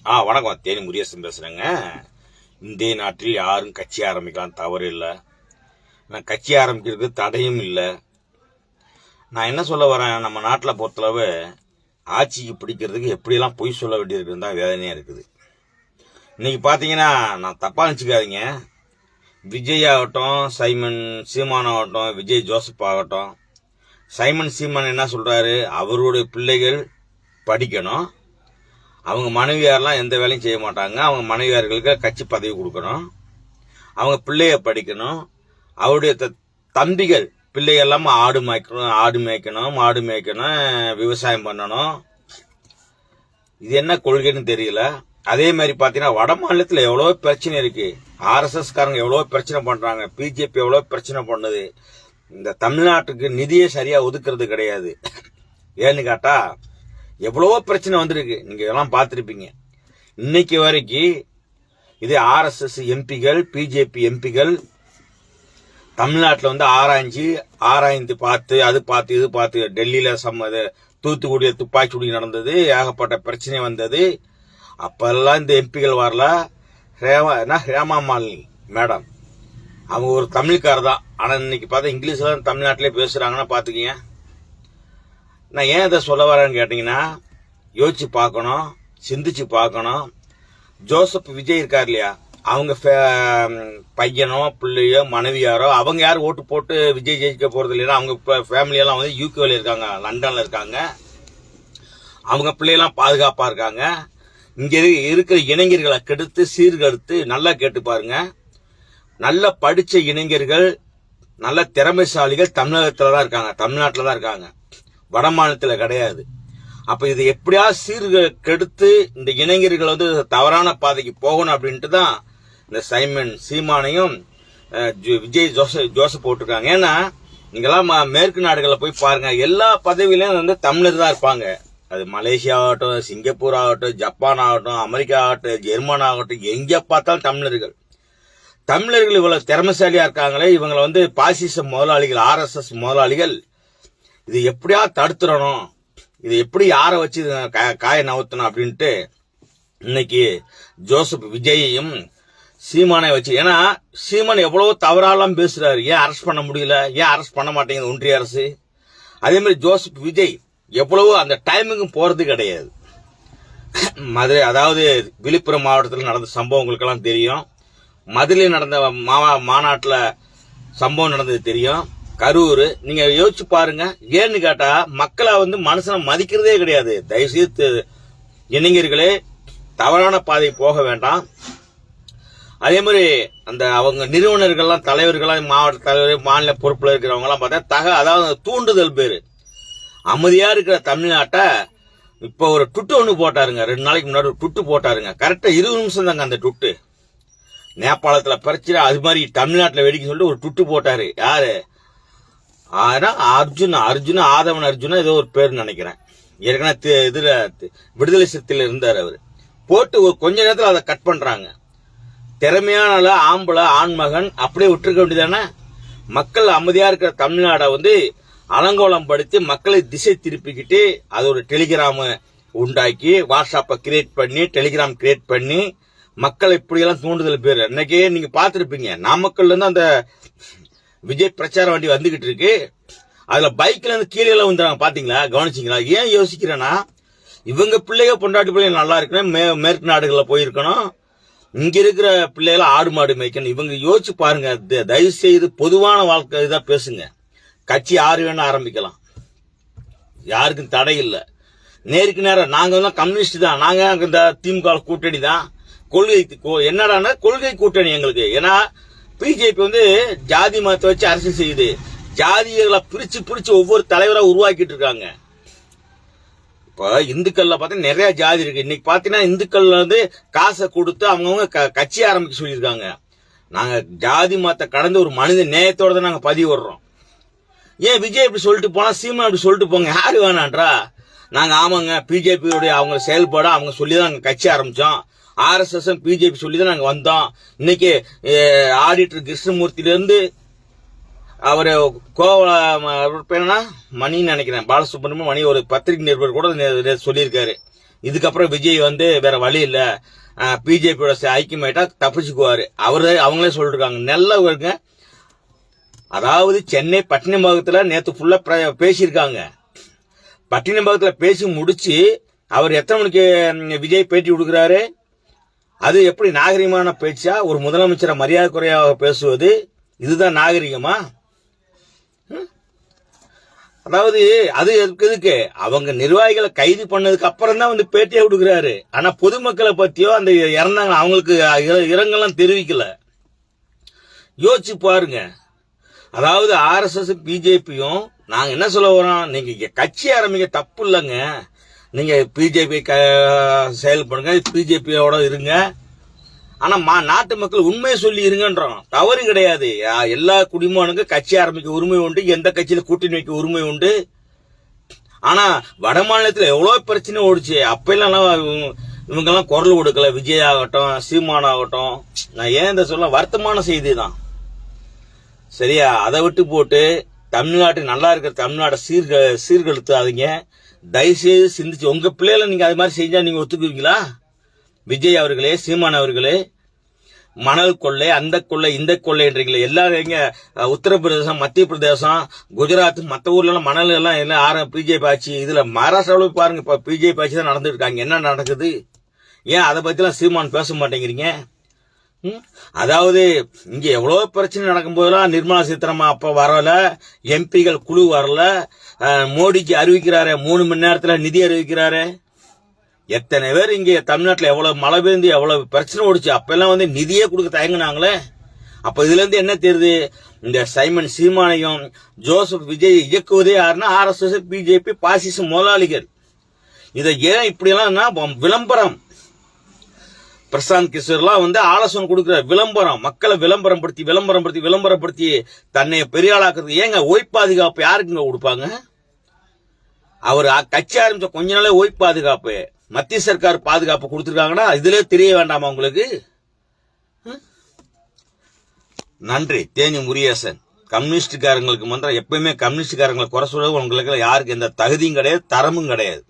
வணக்கம். தேனி முருகேசன் பேசுறேங்க. இந்திய நாட்டில் யாரும் கட்சி ஆரம்பிக்கலாம், தவறு இல்லை. நான் கட்சி ஆரம்பிக்கிறது தடையும் இல்லை. நான் என்ன சொல்ல வரேன், நம்ம நாட்டில் பொறுத்தளவு ஆட்சிக்கு பிடிக்கிறதுக்கு எப்படியெல்லாம் பொய் சொல்ல வேண்டியிருக்குன்னு தான் வேதனையா இருக்குது. இன்னைக்கு பாத்தீங்கன்னா, நான் தப்பா நினைச்சுக்காதீங்க, விஜய் ஆகட்டும், சைமன் சீமான் ஆகட்டும், விஜய் ஜோசப் ஆகட்டும், சைமன் சீமான் என்ன சொல்றாரு, அவருடைய பிள்ளைகள் படிக்கணும், அவங்க மனைவியாரெல்லாம் எந்த வேலையும் செய்ய மாட்டாங்க, அவங்க மனைவியார்களுக்கு கட்சி பதவி கொடுக்கணும், அவங்க பிள்ளைய படிக்கணும், அவருடைய தம்பிகள் பிள்ளைகள் ஆடு மேய்க்கணும், மாடு மேய்க்கணும், விவசாயம் பண்ணணும். இது என்ன கொள்கைன்னு தெரியல. அதே மாதிரி பாத்தீங்கன்னா, வட மாநிலத்தில் எவ்வளவு பிரச்சனை இருக்கு. RSS காரங்க எவ்வளவு பிரச்சனை பண்றாங்க, பிஜேபி எவ்வளவு பிரச்சனை பண்ணுது. இந்த தமிழ்நாட்டுக்கு நிதியே சரியா ஒதுக்குறது கிடையாது. ஏன்னு கேட்டா, எவ்வளவோ பிரச்சனை வந்திருக்கு, நீங்க எல்லாம் பார்த்திருப்பீங்க. இன்னைக்கு வரைக்கும் இது RSS எம்பிகள், பிஜேபி எம்பிகள் தமிழ்நாட்டில் ஆராய்ந்து பார்த்து, அது பார்த்து இது பார்த்து, டெல்லியில தூத்துக்குடி துப்பாக்கி நடந்தது, ஏகப்பட்ட பிரச்சனை வந்தது. அப்பெல்லாம் இந்த எம்பிகள் வரல. ஹேமா மாலினி மேடம், அவங்க ஒரு தமிழ்காரர் தான். ஆனா இன்னைக்கு பார்த்தா இங்கிலீஷ்ல தமிழ்நாட்டிலே பேசுறாங்கன்னா பாத்துக்கீங்க. நான் ஏன் இதை சொல்ல வரேன்னு கேட்டீங்கன்னா, யோசிச்சு பார்க்கணும், சிந்திச்சு பார்க்கணும். ஜோசப் விஜய் இருக்கார் இல்லையா, அவங்க பையனோ பிள்ளையோ மனைவியாரோ அவங்க யாரும் ஓட்டு போட்டு விஜய் ஜெயிக்க போறது இல்லைன்னா, அவங்க ஃபேமிலியெல்லாம் யூகேல இருக்காங்க, லண்டன்ல இருக்காங்க, அவங்க பிள்ளையெல்லாம் பாதுகாப்பா இருக்காங்க. இங்க இருக்கிற இளைஞர்களை கெடுத்து சீர்கெடுத்து நல்லா கேட்டு பாருங்க. நல்ல படிச்ச இளைஞர்கள், நல்ல திறமைசாலிகள் தமிழகத்துல தான் இருக்காங்க, தமிழ்நாட்டில் தான் இருக்காங்க, வட மாநிலத்தில் கிடையாது. அப்ப இது எப்படியா கெடுத்து இந்த இளைஞர்கள் தவறான பாதைக்கு போகணும் அப்படின்ட்டு தான் இந்த சைமன் சீமானையும் விஜய் ஜோசப் போட்டிருக்காங்க. ஏன்னா நீங்கெல்லாம் மேற்கு நாடுகளில் போய் பாருங்க, எல்லா பதவியிலும் தமிழர் தான் இருப்பாங்க. அது மலேசியா ஆகட்டும், சிங்கப்பூர் ஆகட்டும், ஜப்பான் ஆகட்டும், அமெரிக்கா ஆகட்டும், ஜெர்மன் ஆகட்டும், எங்க பார்த்தாலும் தமிழர்கள் இவ்வளவு திறமைசாலியா இருக்காங்களே, இவங்களை பாசிச முதலாளிகள், RSS முதலாளிகள் இது எப்படியா தடுத்துடணும், இது எப்படி யாரை வச்சு காய நவுத்தணும் அப்படின்ட்டு இன்னைக்கு ஜோசப் விஜயையும் சீமானை வச்சு, ஏன்னா சீமான் எவ்வளவு தவறாலாம் பேசுறாரு, ஏன் அரெஸ்ட் பண்ண முடியல, ஏன் அரெஸ்ட் பண்ண மாட்டேங்குது ஒன்றிய அரசு. அதே மாதிரி ஜோசப் விஜய் எவ்வளவு அந்த டைமுக்கும் போறது கிடையாது. மதுரை, அதாவது விழுப்புரம் மாவட்டத்தில் நடந்த சம்பவம் உங்களுக்கு எல்லாம் தெரியும். மதுரையில் நடந்த மாநாட்டில் சம்பவம் நடந்தது தெரியும். கரூர், நீங்க யோசிச்சு பாருங்க. ஏன்னு கேட்டா, மக்களை மனுஷனை மதிக்கிறதே கிடையாது. தயவுசெய்து இளைஞர்களே தவறான பாதை போக வேண்டாம். அதே மாதிரி அந்த அவங்க நிறுவனர்கள்லாம், தலைவர்கள்லாம், மாவட்ட தலைவர், மாநில பொறுப்புல இருக்கிறவங்க எல்லாம் பார்த்தா அதாவது தூண்டுதல் பேரு அமைதியா இருக்கிற தமிழ்நாட்டை இப்ப ஒரு டுட்டு ஒண்ணு போட்டாருங்க. 2 நாளைக்கு முன்னாடி ஒரு டுட்டு போட்டாருங்க. கரெக்டா 20 நிமிஷம் தாங்க அந்த டுட்டு. நேபாளத்துல பிரச்சனை, அது மாதிரி தமிழ்நாட்டில் வெடிக்க சொல்லிட்டு ஒரு டுட்டு போட்டாரு. யாரு? ஆதவன் அர்ஜுனா ஏதோ ஒரு பேர் நினைக்கிறேன். ஏற்கனவே இதுல விடுதலை சிறுத்தையில இருந்தார் அவரு. போட்டு ஒரு கொஞ்ச நேரத்தில் அதை கட் பண்றாங்க. திறமையான ஆம்பளை ஆண்மகன் அப்படியே விட்டுருக்க வேண்டியதானே. மக்கள் அமைதியா இருக்கிற தமிழ்நாடை அலங்கோலம் படுத்தி மக்களை திசை திருப்பிக்கிட்டு அது ஒரு டெலிகிராம் உண்டாக்கி, வாட்ஸ்அப்பை கிரியேட் பண்ணி, டெலிகிராம் கிரியேட் பண்ணி மக்களை இப்படியெல்லாம் தூண்டுதல் பேர். இன்னைக்கே நீங்க பாத்துருப்பீங்க, நாமக்கல்ல இருந்து அந்த விஜய் பிரச்சார வண்டி வந்துகிட்டு இருக்கு. அதுல பைக்ல இருந்து கீழே வந்துறாங்க, பாத்தீங்களா, கவனிச்சிங்களா? ஏன் யோசிக்கிறேன்னா, இவங்க பிள்ளைங்க பொண்டாட்டி பிள்ளைங்க நல்லா இருக்கணும், மேற்கு நாடுகளில் போயிருக்கணும், இங்க இருக்கிற பிள்ளைகளை ஆடு மாடு மேய்க்கணும். இவங்க யோசிச்சு பாருங்க. தயவு செய்து பொதுவான வாழ்க்கை இதான் பேசுங்க. கட்சி யாரு வேணா ஆரம்பிக்கலாம், யாருக்கும் தடை இல்லை. நேருக்கு நேரம் நாங்க கம்யூனிஸ்ட் தான், நாங்க இந்த திமுக கூட்டணி தான். கொள்கை என்னடான்னா கொள்கை கூட்டணி எங்களுக்கு. ஏன்னா பிஜேபி ஜாதி மதத்தை வச்சு அரசியல் செய்யுது. ஜாதிகளை பிரிச்சு ஒவ்வொரு தலைவரா உருவாக்கிட்டு இருக்காங்க. இப்ப இந்துக்கள்ல பாத்தீங்கன்னா நிறைய ஜாதி இருக்கு. இன்னைக்கு பாத்தீங்கன்னா இந்துக்கள்ல காசை கொடுத்து அவங்கவுங்க கட்சி ஆரம்பிக்க சொல்லியிருக்காங்க. நாங்க ஜாதி மதத்தை கடந்து ஒரு மனித நேயத்தோட தான் நாங்க பதிவு வர்றோம். ஏன் விஜய் இப்படி சொல்லிட்டு போனா, சீமா இப்படி சொல்லிட்டு போங்க, யாரு வேணான்றா? நாங்க ஆமாங்க, பிஜேபியோடைய அவங்க செயல்பாடு அவங்க சொல்லிதான் நாங்க கட்சி ஆரம்பிச்சோம், RSS பிஜேபி சொல்லிதான் நாங்க வந்தோம். இன்னைக்கு ஆடிட்டர் கிருஷ்ணமூர்த்தில இருந்து அவரு பேனா மணின்னு நினைக்கிறேன், பாலசுப்ரமணியம் மணி ஒரு பத்திரிகை நிருபர் கூட சொல்லியிருக்காரு, இதுக்கப்புறம் விஜய் வந்து வேற வழி இல்ல, பிஜேபியோட ஐக்கியமாயிட்டா தப்பிச்சுக்குவாரு. அவங்களே சொல்லிருக்காங்க. நல்ல அதாவது சென்னை பட்டினப்பாக்கத்துல நேத்து ஃபுல்லா பேசியிருக்காங்க. பட்டினப்பாக்கத்துல பேசி முடிச்சு அவர் எத்தனை மணிக்கு விஜய் பேட்டி கொடுக்கிறாரு? அது எப்படி நாகரிகமான பேச்சா? ஒரு முதலமைச்சரை மரியாதை குறையாக பேசுவது இதுதான் நாகரிகமா? அதாவது அது எதுக்கு? அவங்க நிர்வாகிகளை கைது பண்ணதுக்கு அப்புறம் தான் வந்து பேட்டியை கொடுக்கிறாரு. ஆனா பொதுமக்களை பத்தியோ அந்த இறந்தாங்க அவங்களுக்கு இரங்கலாம் தெரிவிக்கல. யோசிச்சு பாருங்க. அதாவது RSS பிஜேபியும் நாங்க என்ன சொல்ல வரோம், நீங்க கட்சி ஆரம்பிக்க தப்பு இல்லைங்க. நீங்க பிஜேபி செயல்படுங்க, பிஜேபியோட இருங்க. ஆனா நாட்டு மக்கள் உண்மையை சொல்லி இருங்கன்றோம். தவறு கிடையாது. எல்லா குடிமகனுக்கும் கட்சி ஆரம்பிக்க உரிமை உண்டு, எந்த கட்சியில கூட்டணி வைக்க உரிமை உண்டு. ஆனா வட மாநிலத்தில் எவ்வளவு பிரச்சனை ஓடிச்சு. அப்பெல்லாம் இவங்கெல்லாம் குரல் கொடுக்கல. விஜய் ஆகட்டும், சீமான் ஆகட்டும். நான் ஏன் இந்த சொல்ல, வருத்தமான செய்தி தான். சரியா? அதை விட்டு போட்டு தமிழ்நாட்டு நல்லா இருக்கிற தமிழ்நாட்டை சீர்கெடுத்தாதீங்க. தயவுசெய்து சிந்திச்சு உங்க பிள்ளைகளை நீங்க அது மாதிரி செஞ்சா நீங்க ஒத்துக்குவீங்களா? விஜய் அவர்களே, சீமான் அவர்களே, மணல் கொள்ளை, அந்த கொள்ளை, இந்த கொள்ளைன்றீங்களே. எல்லாரும் எங்க உத்தரப்பிரதேசம், மத்திய பிரதேசம், குஜராத், மற்ற ஊர்ல எல்லாம் மணல் எல்லாம் பிஜேபி ஆட்சி. இதுல மகாராஷ்டிராவில் பாருங்க, இப்ப பிஜேபி ஆட்சி தான் நடந்துட்டு இருக்காங்க. என்ன நடக்குது? ஏன் அதை பத்தி எல்லாம் சீமான் பேச மாட்டேங்கிறீங்க? அதாவது இங்க எவ்வளவு பிரச்சனை நடக்கும் போதெல்லாம் நிர்மலா சீதாராமன் அப்ப வரல, எம்பிகள் குழு வரல, மோடிக்கு அறிவிக்கிறாரு 3 மணி நேரத்துல நிதி அறிவிக்கிறாரு. எத்தனை பேர் இங்க தமிழ்நாட்டில் எவ்வளவு மழை பெய்ந்து எவ்வளவு பிரச்சனை ஓடிச்சு. அப்ப எல்லாம் வந்து நிதியே கொடுக்க தயங்கினாங்களே. அப்ப இதுல இருந்து என்ன தெரியுது? இந்த சைமன் சீமானையும் ஜோசப் விஜய் இயக்குவதே யாருன்னா RSS பிஜேபி பாசிச முதலாளிகள். இதை ஏன் இப்படி எல்லாம் விளம்பரம்? பிரசாந்த் கிஷோர்லாம் வந்து ஆலோசனை கொடுக்கிற விளம்பரம், மக்களை விளம்பரப்படுத்தி தன்னை பெரிய ஆளாக்குறது. ஏங்க ஓய் பாதுகாப்பு யாருக்குங்க கொடுப்பாங்க? அவர் கட்சி ஆரம்பிச்ச கொஞ்ச நாளே ஓய் பாதுகாப்பு, மத்திய சர்க்கார் பாதுகாப்பு கொடுத்துருக்காங்கன்னா இதுல தெரிய வேண்டாமா உங்களுக்கு? நன்றி. தேனி முருகேசன். கம்யூனிஸ்டுக்காரங்களுக்கு எப்பயுமே கம்யூனிஸ்டுக்காரங்களை குறை சொல்ல உங்களுக்கு யாருக்கு எந்த தகுதியும் கிடையாது, தரமும் கிடையாது.